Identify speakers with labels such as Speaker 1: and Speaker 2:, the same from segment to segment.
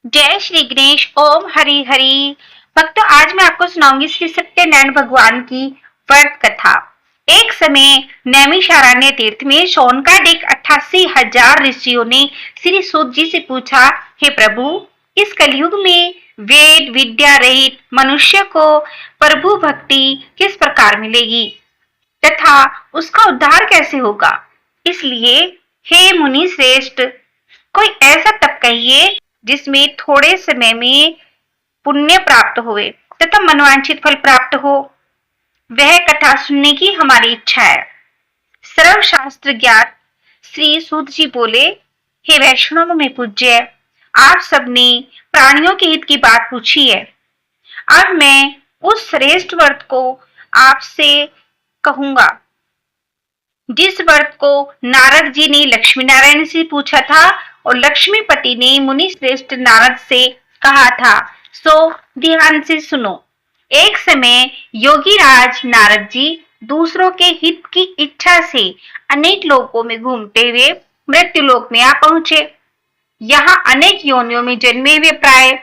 Speaker 1: जय श्री गणेश। ओम हरि हरि। भक्तों, आज मैं आपको सुनाऊंगी श्री सत्यनारायण भगवान की व्रत कथा। एक समय नैमिषारण्य तीर्थ में शौनकादिक 88,000 ऋषियों ने श्री सूत जी से पूछा, हे प्रभु, इस कलयुग में वेद विद्या रहित मनुष्य को प्रभु भक्ति किस प्रकार मिलेगी तथा उसका उद्धार कैसे होगा। इसलिए हे मुनि श्रेष्ठ, कोई ऐसा तप कहिए जिसमें थोड़े समय में पुण्य प्राप्त हुए तथा मनोवांछित फल प्राप्त हो। वह कथा सुनने की हमारी इच्छा है। सर्वशास्त्र ज्ञात श्री सूत जी बोले, हे वैष्णव में पूज्य, आप सबने प्राणियों के हित की बात पूछी है। अब मैं उस श्रेष्ठ व्रत को आपसे कहूंगा जिस व्रत को नारद जी ने लक्ष्मी नारायण से पूछा था और लक्ष्मीपति ने मुनि श्रेष्ठ नारद से कहा था। सो ध्यान से सुनो। एक समय योगी राज नारद जी दूसरों के हित की इच्छा से अनेक लोकों में घूमते हुए मृत्यु लोक में आ पहुंचे। यहाँ अनेक योनियों में जन्मे हुए प्राय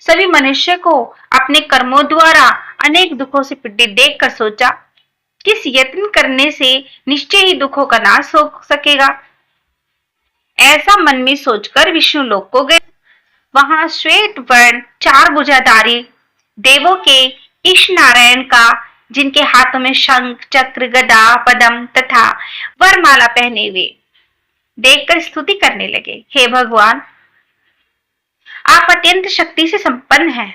Speaker 1: सभी मनुष्य को अपने कर्मों द्वारा अनेक दुखों से पीड़ित देखकर सोचा, किस यत्न करने से निश्चय ही दुखों का नाश हो सकेगा। ऐसा मन में सोचकर विष्णु लोक को गए। वहां श्वेत वर्ण 4 भुजाधारी देवों के ईश नारायण का, जिनके हाथों में शंख चक्र गदा पद्म तथा वरमाला पहने हुए, देखकर स्तुति करने लगे। हे भगवान, आप अत्यंत शक्ति से संपन्न हैं।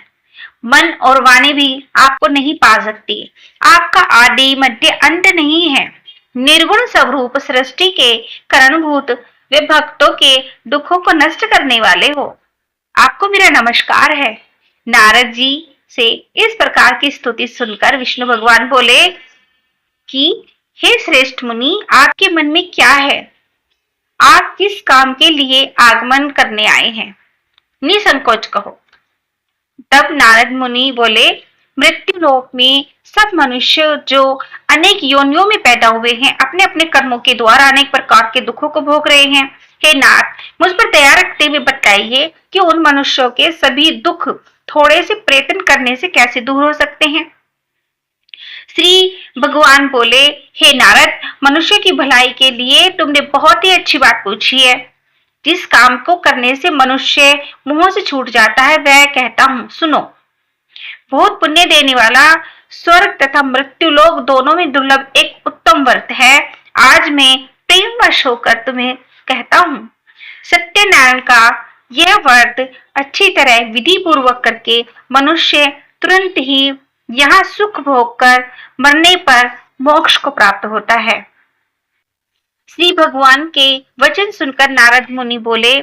Speaker 1: मन और वाणी भी आपको नहीं पा सकती। आपका आदि मध्य अंत नहीं है। निर्गुण स्वरूप सृष्टि के कारणभूत वे भक्तों के दुखों को नष्ट करने वाले हो। आपको मेरा नमस्कार है। नारद जी से इस प्रकार की स्तुति सुनकर विष्णु भगवान बोले कि हे श्रेष्ठ मुनि, आपके मन में क्या है? आप किस काम के लिए आगमन करने आए हैं? निसंकोच कहो। तब नारद मुनि बोले, मृत्यु लोक में सब मनुष्य जो अनेक योनियों में पैदा हुए हैं, अपने अपने कर्मों के द्वारा अनेक प्रकार के दुखों को भोग रहे हैं। हे नाथ, मुझ पर दया रखते हुए बताइए कि उन मनुष्यों के सभी दुख थोड़े से प्रयत्न करने से कैसे दूर हो सकते हैं। श्री भगवान बोले, हे नारद, मनुष्य की भलाई के लिए तुमने बहुत ही अच्छी बात पूछी है। जिस काम को करने से मनुष्य मुंह से छूट जाता है, वह कहता हूं, सुनो। बहुत पुण्य देने वाला स्वर्ग तथा मृत्यु लोक दोनों में दुर्लभ एक उत्तम व्रत है। आज मैं प्रेम वश होकर तुम्हें कहता हूं। सत्यनारायण का यह व्रत अच्छी तरह विधि पूर्वक करके मनुष्य तुरंत ही यहाँ सुख भोग कर मरने पर मोक्ष को प्राप्त होता है। श्री भगवान के वचन सुनकर नारद मुनि बोले,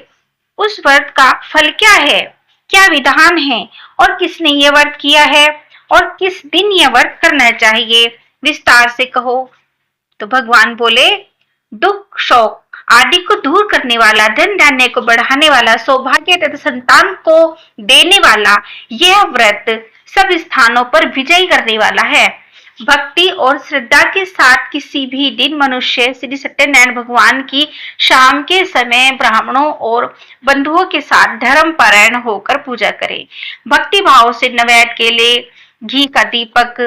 Speaker 1: उस व्रत का फल क्या है, क्या विधान है और किसने यह व्रत किया है और किस दिन यह व्रत करना चाहिए, विस्तार से कहो। तो भगवान बोले, दुख शोक आदि को दूर करने वाला, धन धान्य को बढ़ाने वाला, सौभाग्य तथा संतान को देने वाला यह व्रत सब स्थानों पर विजय करने वाला है। भक्ति और श्रद्धा के साथ किसी भी दिन मनुष्य श्री सत्यनारायण भगवान की शाम के समय ब्राह्मणों और बंधुओं के साथ धर्म पारायण होकर पूजा करे। भक्ति भाव से नैवेद्य के लिए घी का दीपक,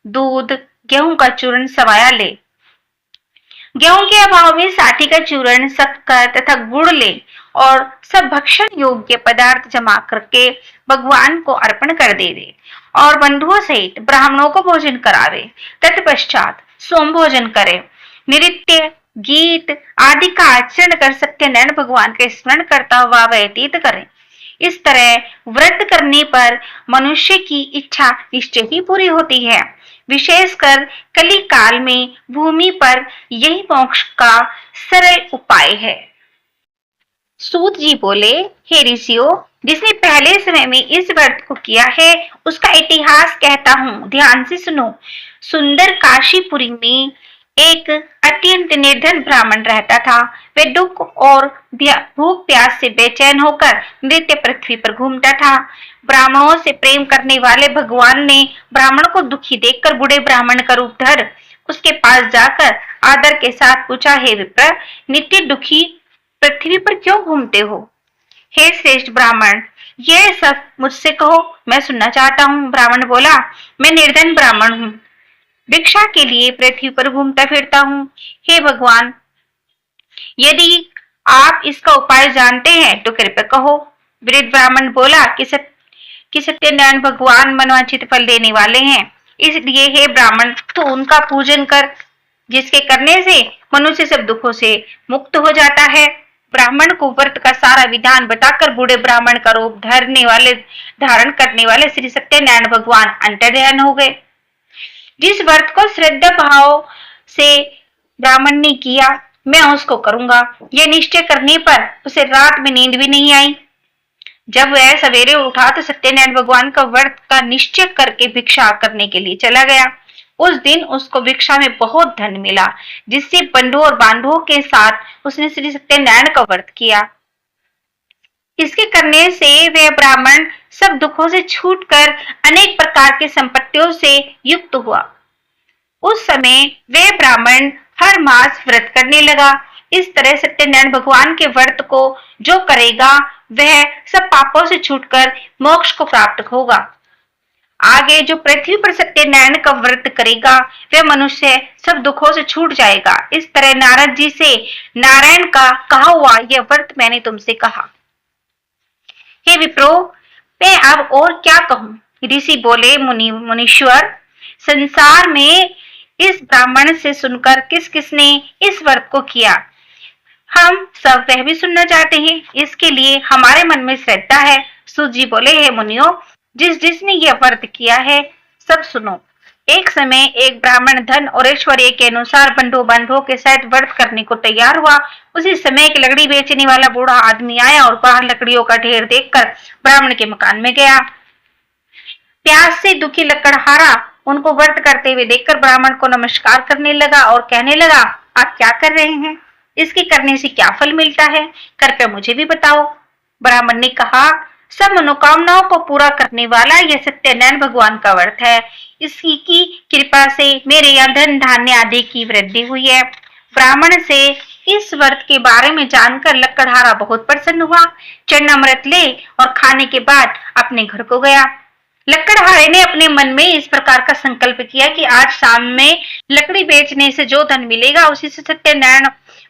Speaker 1: दूध, गेहूं का चूर्ण सवाया ले। गेहूं के अभाव में साठी का चूर्ण, शक्कर तथा गुड़ ले और सब भक्षण योग्य पदार्थ जमा करके भगवान को अर्पण कर दे और बंधुओं सहित ब्राह्मणों को भोजन करावे। तत्पश्चात सोम भोजन करे। नृत्य गीत आदि का आचरण कर सत्यनारायण भगवान का स्मरण करता हुआ व्यतीत करे। इस तरह व्रत करने पर मनुष्य की इच्छा निश्चय ही पूरी होती है। विशेषकर कली काल में भूमि पर यही मोक्ष का सरल उपाय है। सूत जी बोले, हे ऋषियों, जिसने पहले समय में इस व्रत को किया है उसका इतिहास कहता हूँ, ध्यान से सुनो। सुंदर काशीपुरी में एक अत्यंत निर्धन ब्राह्मण रहता था। वह दुख और भूख प्यास से बेचैन होकर नित्य पृथ्वी पर घूमता था। ब्राह्मणों से प्रेम करने वाले भगवान ने ब्राह्मण को दुखी देखकर बूढ़े ब्राह्मण का रूप धर उसके पास जाकर आदर के साथ पूछा, हे विप्र, नित्य दुखी पृथ्वी पर क्यों घूमते हो? हे श्रेष्ठ ब्राह्मण, यह सब मुझसे कहो, मैं सुनना चाहता हूँ। ब्राह्मण बोला, मैं निर्धन ब्राह्मण हूँ, भिक्षा के लिए पृथ्वी पर घूमता फिरता हूँ। हे भगवान, यदि आप इसका उपाय जानते हैं तो कृपया कहो। वृद्ध ब्राह्मण बोला कि सत्यनारायण भगवान मनवांछित फल देने वाले हैं, इसलिए हे ब्राह्मण, तो उनका पूजन कर, जिसके करने से मनुष्य सब दुखों से मुक्त हो जाता है। ब्राह्मण को व्रत का सारा विधान बताकर बूढ़े ब्राह्मण का रूप धारण करने वाले श्री सत्यनारायण भगवान अंतर्ध्यान हो गए। जिस व्रत को श्रद्धा भाव से ब्राह्मण ने किया, मैं उसको करूंगा, यह निश्चय करने पर उसे रात में नींद भी नहीं आई। जब वह सवेरे उठा तो सत्यनारायण भगवान का व्रत का निश्चय करके भिक्षा करने के लिए चला गया। उस दिन उसको भिक्षा में बहुत धन मिला, जिससे बंधुओं और बांधुओं के साथ उसने श्री सत्यनारायण का व्रत किया। इसके करने से वह ब्राह्मण सब दुखों से छूटकर अनेक प्रकार की संपत्तियों से युक्त हुआ। उस समय वह ब्राह्मण हर मास व्रत करने लगा। इस तरह सत्यनारायण भगवान के व्रत को जो करेगा वह सब पापों से छूटकर मोक्ष को प्राप्त होगा। आगे जो पृथ्वी पर सत्यनारायण का व्रत करेगा वह मनुष्य सब दुखों से छूट जाएगा। इस तरह नारद जी से नारायण का कहा हुआ यह व्रत मैंने तुमसे कहा। हे विप्रो, मैं अब और क्या कहूँ। ऋषि बोले, मुनीश्वर, संसार में इस ब्राह्मण से सुनकर किस किसने इस व्रत को किया, हम सब वह भी सुनना चाहते हैं। इसके लिए हमारे मन में श्रद्धा है। सूत जी बोले, हे मुनियों, जिसने यह व्रत किया है सब सुनो। एक समय एक ब्राह्मण धन और ऐश्वर्य के अनुसार बंधुओं के साथ व्रत करने को तैयार हुआ। उसी समय एक लकड़ी बेचने वाला बूढ़ा आदमी आया और बाहर लकड़ियों का ढेर देखकर ब्राह्मण के मकान में गया। प्यास से दुखी लकड़हारा उनको व्रत करते हुए देखकर ब्राह्मण को नमस्कार करने लगा और कहने लगा, आप क्या कर रहे हैं, इसके करने से क्या फल मिलता है, कृपया मुझे भी बताओ। ब्राह्मण ने कहा, सब मनोकामनाओं को पूरा करने वाला यह सत्यनारायण भगवान का व्रत है। इसकी की कृपा से मेरे यहाँ धन धान्य आदि की वृद्धि हुई है। ब्राह्मण से इस व्रत के बारे में जानकर लकड़हारा बहुत प्रसन्न हुआ। चरणामृत ले और खाने के बाद अपने घर को गया। लकड़हारे ने अपने मन में इस प्रकार का संकल्प किया कि आज शाम में लकड़ी बेचने से जो धन मिलेगा उसी से सत्यनारायण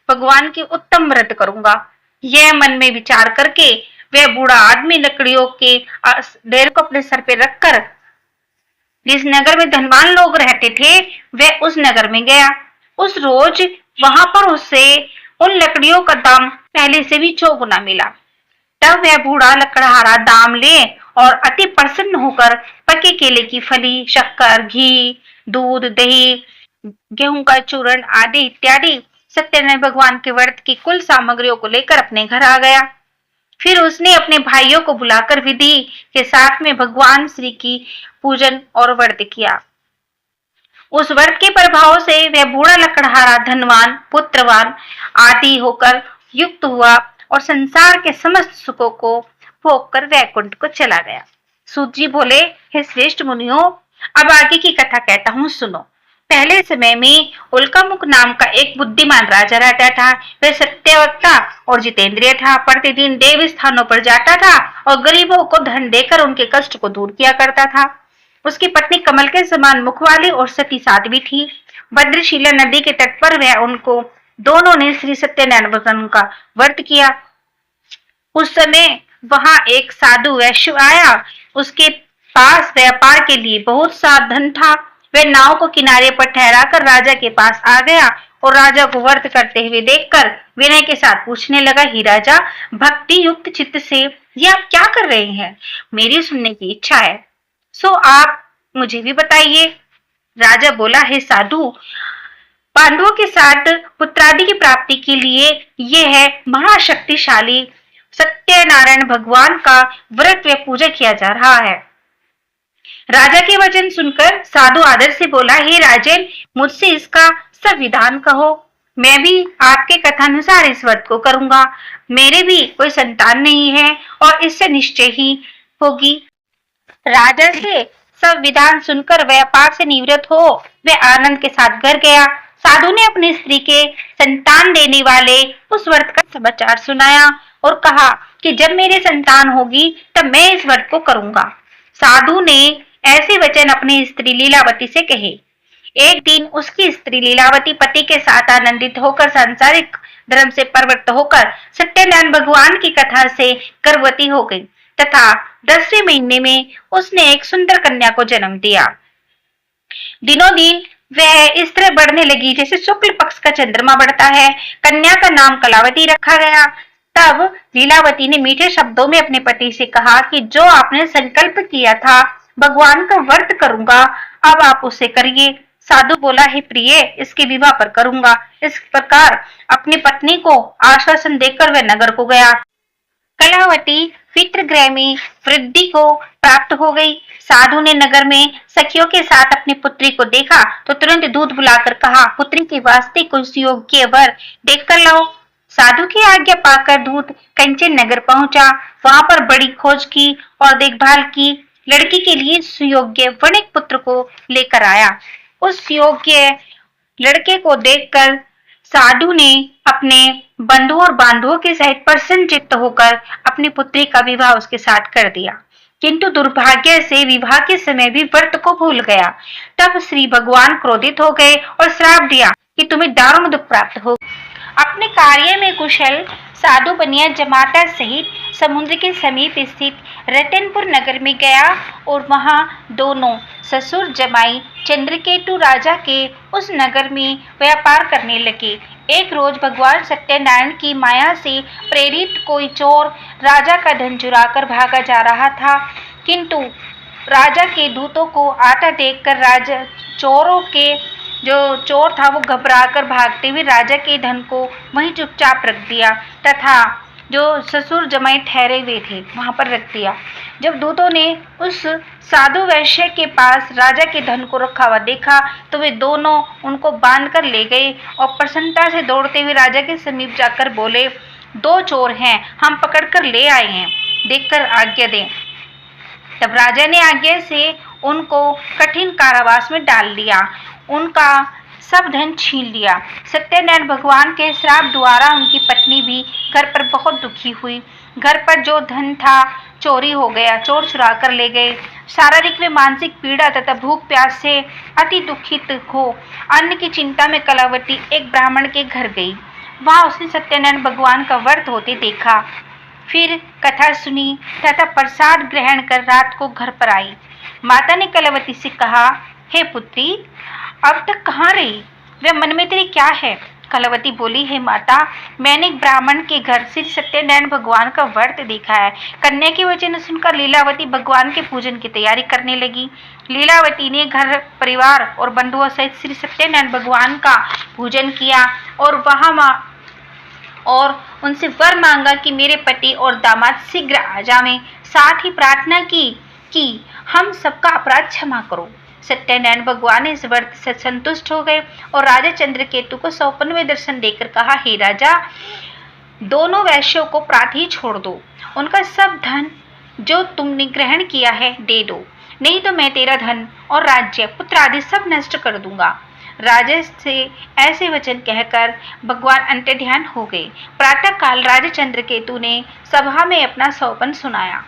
Speaker 1: भगवान की उत्तम व्रत करूंगा। यह मन में विचार करके वह बूढ़ा आदमी लकड़ियों के ढेर को अपने सर पे रखकर जिस नगर में धनवान लोग रहते थे वह उस नगर में गया। उस रोज वहां पर उसे उन लकड़ियों का दाम पहले से भी चौगुना मिला। तब वह बूढ़ा लकड़हारा दाम ले और अति प्रसन्न होकर पके केले की फली, शक्कर, घी, दूध, दही, गेहूं का चूर्ण आदि इत्यादि सत्यनारायण भगवान के व्रत की कुल सामग्रियों को लेकर अपने घर आ गया। फिर उसने अपने भाइयों को बुलाकर विधि के साथ में भगवान श्री की पूजन और व्रत किया। उस व्रत के प्रभाव से वह बूढ़ा लकड़हारा धनवान, पुत्रवान आदि होकर युक्त हुआ और संसार के समस्त सुखों को भोग कर वैकुंठ को चला गया। सूत जी बोले, हे श्रेष्ठ मुनियों, अब आगे की कथा कहता हूँ, सुनो। पहले समय में उल्कामुख नाम का एक बुद्धिमान राजा रहता था। वह सत्यवक्ता और जितेंद्रिय था। प्रतिदिन देव स्थानों पर जाता था और गरीबों को धन देकर उनके कष्ट को दूर किया करता था। उसकी पत्नी कमल के समान मुख वाली और सती साध्वी थी। भद्रशिला नदी के तट पर वह उनको दोनों ने श्री सत्यनारायण भगवान का व्रत किया। उस समय वहां एक साधु वैश्य आया। उसके पास व्यापार के लिए बहुत सा धन था। वह नाव को किनारे पर ठहराकर राजा के पास आ गया और राजा को व्रत करते हुए देखकर विनय के साथ पूछने लगा, ही राजा, भक्ति युक्त चित्त से ये आप क्या कर रहे हैं? मेरी सुनने की इच्छा है, सो आप मुझे भी बताइए। राजा बोला, हे साधु, पांडवों के साथ पुत्रादि की प्राप्ति के लिए यह है महाशक्तिशाली सत्यनारायण भगवान का व्रत व पूजा किया जा रहा है। राजा के वचन सुनकर साधु आदर से बोला, हे राजन, मुझसे इसका सब विधान कहो, मैं भी आपके कथानुसार इस व्रत को करूंगा। मेरे भी कोई संतान नहीं है और इससे निश्चय ही होगी। राजा से सब विधान सुनकर व्यापार से निवृत्त हो वह आनंद के साथ घर गया। साधु ने अपनी स्त्री के संतान देने वाले उस व्रत का समाचार सुनाया और कहा कि जब मेरी संतान होगी तब मैं इस व्रत को करूंगा। साधु ने ऐसे वचन अपनी स्त्री लीलावती से कहे। एक दिन उसकी स्त्री लीलावती पति के साथ आनंदित होकर सांसारिक धर्म से प्रवृत्त होकर सत्यनारायण भगवान की कथा से गर्भवती हो गई तथा 10वें महीने में उसने एक सुंदर कन्या को जन्म दिया। दिनों दिन वह इस तरह बढ़ने लगी जैसे शुक्ल पक्ष का चंद्रमा बढ़ता है। कन्या का नाम कलावती रखा गया। तब लीलावती ने मीठे शब्दों में अपने पति से कहा कि जो आपने संकल्प किया था भगवान का व्रत करूंगा, अब आप उसे करिए। साधु बोला, हे प्रिय, इसके विवाह पर करूंगा। इस प्रकार अपनी पत्नी को आश्वासन देकर वह नगर को गया। कलावती पितृगृह में वृद्धि को प्राप्त हो गई। साधु ने नगर में सखियों के साथ अपनी पुत्री को देखा तो तुरंत दूत बुलाकर कहा, पुत्री के वास्ते कुछ योग्य वर देख कर लाओ। साधु की आज्ञा पाकर दूत कंचन नगर पहुंचा। वहां पर बड़ी खोज की और देखभाल की। लड़की के लिए सुयोग्य वणिक पुत्र को लेकर आया। उस योग्य लड़के को देखकर साधु ने अपने बंधु और बांधुओं के सहित प्रसन्नचित्त होकर अपनी पुत्री का विवाह उसके साथ कर दिया। किंतु दुर्भाग्य से विवाह के समय भी व्रत को भूल गया। तब श्री भगवान क्रोधित हो गए और श्राप दिया कि तुम्हें दारुण दुख प्राप्त हो। अपने कार्य में कुशल साधु बनिया जमाता सहित समुद्र के समीप स्थित रतनपुर नगर में गया और वहां दोनों ससुर जमाई चंद्रकेतु राजा के उस नगर में व्यापार करने लगे। एक रोज भगवान सत्यनारायण की माया से प्रेरित कोई चोर राजा का धन चुराकर भागा जा रहा था, किंतु राजा के दूतों को आता देखकर राजा चोरों के जो चोर था वो घबराकर भागते हुए राजा के धन को वहीं चुपचाप रख दिया तथा जो ससुर जमाई ठहरे हुए थे वहां पर रख दिया। जब दूतों ने उस साधु वैश्य के पास राजा के धन को रखा हुआ देखा तो वे दोनों उनको बांध कर ले गए और प्रसन्नता से दौड़ते हुए राजा के समीप जाकर बोले, दो चोर हैं, हम पकड़ कर ले आए हैं, देखकर आज्ञा दें। तब राजा ने आज्ञा से उनको कठिन कारावास में डाल दिया, उनका सब धन छीन लिया। सत्यनारायण भगवान के श्राप द्वारा उनकी पत्नी भी घर पर बहुत दुखी हुई। घर पर जो धन था चोरी हो गया, चोर चुरा कर ले गए। शारीरिक व मानसिक पीड़ा तथा भूख प्यास से अति दुखित हो अन्न की चिंता में कलावती एक ब्राह्मण के घर गई। वहां उसने सत्यनारायण भगवान का व्रत होते देखा। फिर कथा सुनी तथा प्रसाद ग्रहण कर रात को घर पर आई। माता ने कलावती से कहा, हे पुत्री, अब तक कहाँ रही? वह मन में तेरी क्या है? कलावती बोली, हे माता, मैंने एक ब्राह्मण के घर श्री सत्यनारायण भगवान का व्रत देखा है। कन्या के वचन सुनकर लीलावती भगवान के पूजन की तैयारी करने लगी। लीलावती ने घर परिवार और बंधुओं सहित श्री सत्यनारायण भगवान का पूजन किया और उनसे वर मांगा कि मेरे पति और दामाद शीघ्र आ जावें। साथ ही प्रार्थना की कि हम सबका अपराध क्षमा करो। सत्यनारायण भगवान इस व्रत से संतुष्ट हो गए और राजा चंद्रकेतु को 155वें दर्शन देकर कहा, हे राजा, दोनों वैश्यों को प्रात ही छोड़ दो। उनका सब धन जो तुमने ग्रहण किया है दे दो, नहीं तो मैं तेरा धन और राज्य पुत्र आदि सब नष्ट कर दूंगा। राजा से ऐसे वचन कहकर भगवान अंतर्ध्यान हो गए। प्रातः काल राजा चंद्रकेतु ने सभा में अपना सौपन सुनाया।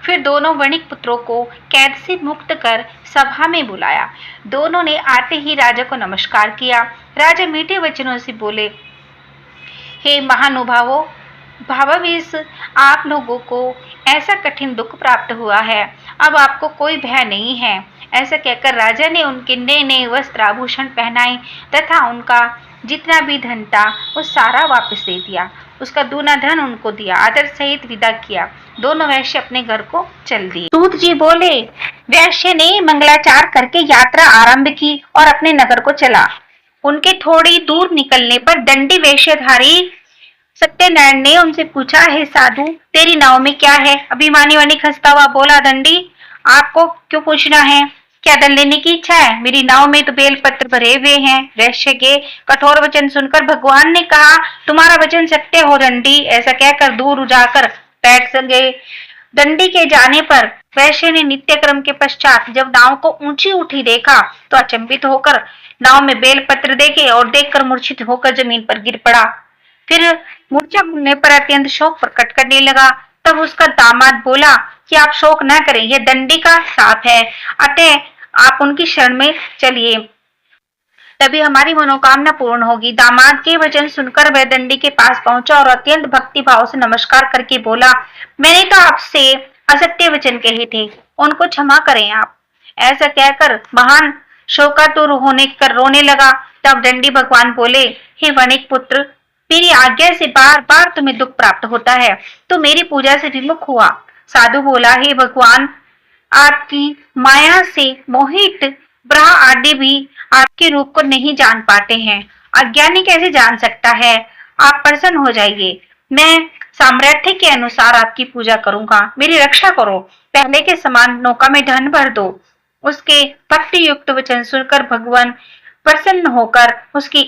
Speaker 1: फिर दोनों वणिक पुत्रों को कैद से मुक्त कर सभा में बुलाया। दोनों ने आते ही राजा को नमस्कार किया। राजा मीठे वचनों से बोले, हे महानुभावों, भावावेश आप लोगों को ऐसा कठिन दुख प्राप्त हुआ है, अब आपको कोई भय नहीं है। ऐसा कहकर राजा ने उनके नए नए वस्त्र आभूषण पहनाए तथा उनका जितना भी धन था वो सारा वापस दे दिया। उसका दूना धन उनको दिया, आदर सहित विदा किया। दोनों वैश्य अपने घर को चल दिए। दूत जी बोले, वैश्य ने मंगलाचार करके यात्रा आरंभ की और अपने नगर को चला। उनके थोड़ी दूर निकलने पर दंडी वेशधारी सत्यनारायण ने उनसे पूछा, हे साधु, तेरी नाव में क्या है? अभिमानी वणिक हंसता हुआ बोला, दंडी, आपको क्यों पूछना है? क्या धन लेने की इच्छा है? मेरी नाव में तो बेलपत्र भरे हुए हैं। वैश्य के कठोर वचन सुनकर भगवान ने कहा, तुम्हारा वचन सत्य हो दंडी। ऐसा कहकर दूर जाकर बैठ गए। दंडी के जाने पर वैश्य ने नित्य क्रम के पश्चात जब नाव को ऊंची उठी देखा तो अचंभित होकर नाव में बेलपत्र देखे और देखकर मूर्छित होकर जमीन पर गिर पड़ा। फिर मूर्छा खुलने पर अत्यंत शोक प्रकट करने लगा। तब उसका दामाद बोला कि आप शोक न करें, यह दंडी का साप है, अतः आप उनकी शरण में चलिए, तभी हमारी मनोकामना पूर्ण होगी। दामाद के वचन सुनकर वह दंडी के पास पहुंचा और अत्यंत भक्ति भाव से नमस्कार करके बोला, मैंने तो आपसे असत्य वचन कहे थे, उनको क्षमा करें आप। ऐसा कहकर महान शोकातुर होने कर रोने लगा। तब दंडी भगवान बोले, हे वणिक पुत्र, मेरी आज्ञा से बार बार तुम्हें दुख प्राप्त होता है, तो मेरी पूजा से विमुख हुआ। साधु बोला, हे भगवान, आपकी माया से मोहित ब्रह्म आदि भी आपके रूप को नहीं जान पाते हैं, अज्ञानी कैसे जान सकता है। आप प्रसन्न हो जाइए, मैं सामर्थ्य के अनुसार आपकी पूजा करूंगा, मेरी रक्षा करो, पहले के समान नौका में धन भर दो। उसके भक्ति युक्त वचन सुनकर भगवान प्रसन्न होकर उसकी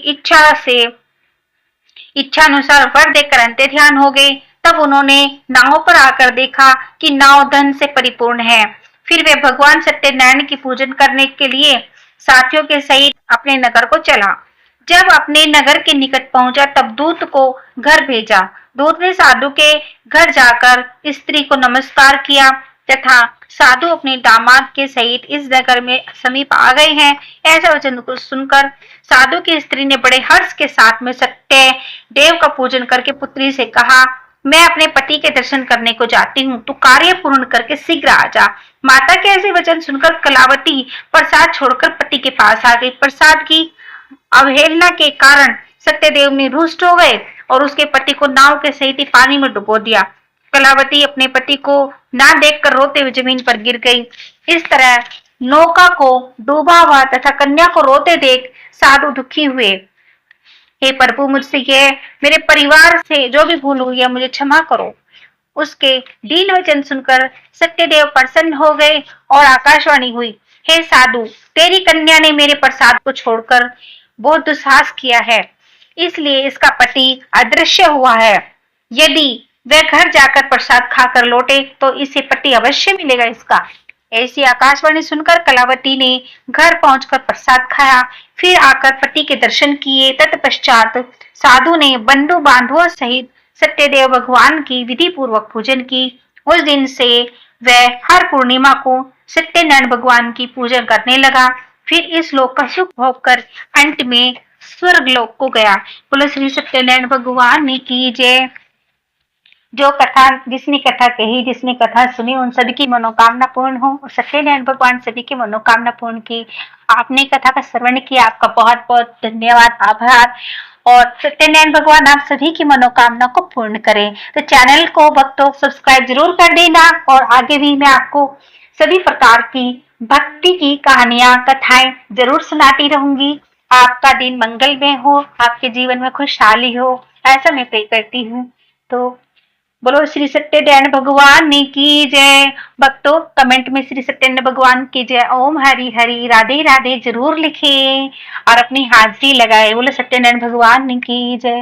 Speaker 1: इच्छा अनुसार वर देकर अंत्य ध्यान हो गए। तब उन्होंने नाव पर आकर देखा कि नाव धन से परिपूर्ण है। फिर वे भगवान सत्यनारायण की पूजन करने के लिए साथियों के सहित अपने नगर को चला। जब अपने नगर के निकट पहुंचा तब दूत को घर भेजा। दूत ने साधु के घर जाकर स्त्री को नमस्कार किया तथा साधु अपने दामाद के सहित इस नगर में समीप आ गए हैं, ऐसा वचन को सुनकर साधु की स्त्री ने बड़े हर्ष के साथ में सत्य देव का पूजन करके पुत्री से कहा, मैं अपने पति के दर्शन करने को जाती हूँ, तू कार्य पूर्ण करके शीघ्र आ जा। माता के ऐसे वचन सुनकर कलावती प्रसाद छोड़कर पति के पास आ गई। प्रसाद की अवहेलना के कारण सत्यदेव में रुष्ट हो गए और उसके पति को नाव के सहित पानी में डुबो दिया। कलावती अपने पति को ना देखकर रोते हुए जमीन पर गिर गई। इस तरह नौका को डूबा हुआ तथा कन्या को रोते देख साधु दुखी हुए। हे प्रभु, मुझसे यह मेरे परिवार से जो भी भूल हुई है मुझे क्षमा करो। उसके दीन वचन सुनकर सत्यदेव प्रसन्न हो गए और आकाशवाणी हुई, हे साधु, तेरी कन्या ने मेरे प्रसाद को छोड़कर बहुत दुस्साहस किया है, इसलिए इसका पति अदृश्य हुआ है। यदि वह घर जाकर प्रसाद खाकर लौटे तो इसे पति अवश्य मिलेगा इसका। ऐसी आकाशवाणी सुनकर कलावती ने घर पहुंचकर प्रसाद खाया, फिर आकर पति के दर्शन किए। तत्पश्चात साधु ने बंधु बांधवों सहित सत्यदेव भगवान की विधि पूर्वक पूजन की। उस दिन से वह हर पूर्णिमा को सत्यनारायण भगवान की पूजन करने लगा। फिर इस लोक का सुख भोग कर अंत में स्वर्ग लोक को गया। बोलो श्री सत्यनारायण भगवान की जय। जो कथा जिसने कथा कही, जिसने कथा सुनी, उन सभी की मनोकामना पूर्ण हो और सत्यनारायण भगवान सभी की मनोकामना पूर्ण की। आपने कथा का श्रवण किया, आपका बहुत बहुत धन्यवाद, आभार। और सत्यनारायण भगवान आप सभी की मनोकामना को पूर्ण करें। तो चैनल को भक्तों सब्सक्राइब जरूर कर देना और आगे भी मैं आपको सभी प्रकार की भक्ति की कहानियां, कथाएं जरूर सुनाती रहूंगी। आपका दिन मंगलमय हो, आपके जीवन में खुशहाली हो, ऐसा मैं प्रे करती हूँ। तो बोलो श्री सत्यनारायण भगवान की जय। भक्तों कमेंट में श्री सत्यनारायण भगवान की जय, ओम हरि हरि, राधे राधे जरूर लिखें और अपनी हाजिरी लगाए। बोलो सत्यनारायण भगवान की जय।